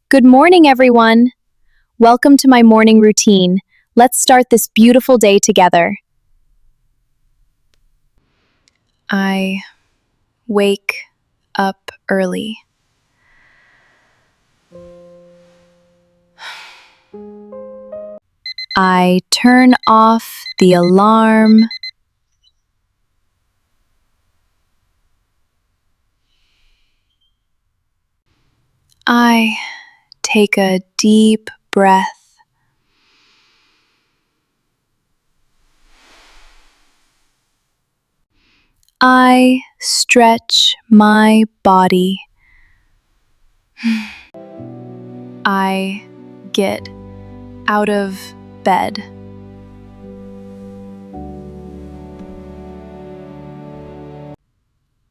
Good morning, everyone. Welcome to my morning routine. Let's start this beautiful day together. I wake up early. I turn off the alarm. I take a deep breath. I stretch my body. I get out of bed.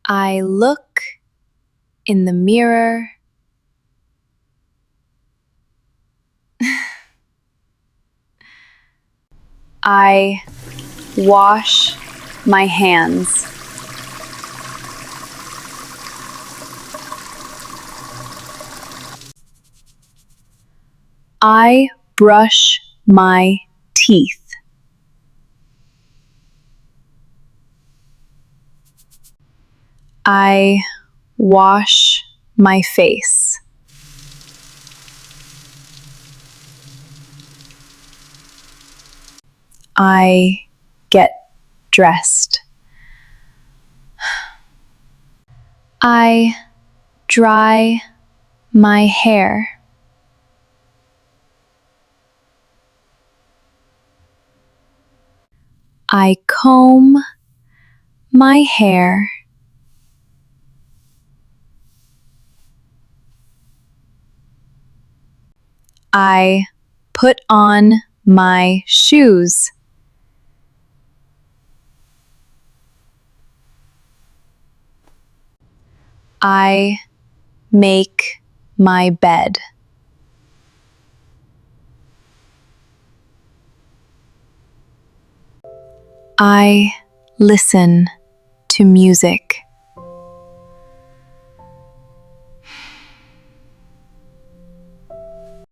I look in the mirror. I wash my hands. I brush my teeth. I wash my face. I get dressed. I dry my hair. I comb my hair. I put on my shoes. I make my bed. I listen to music.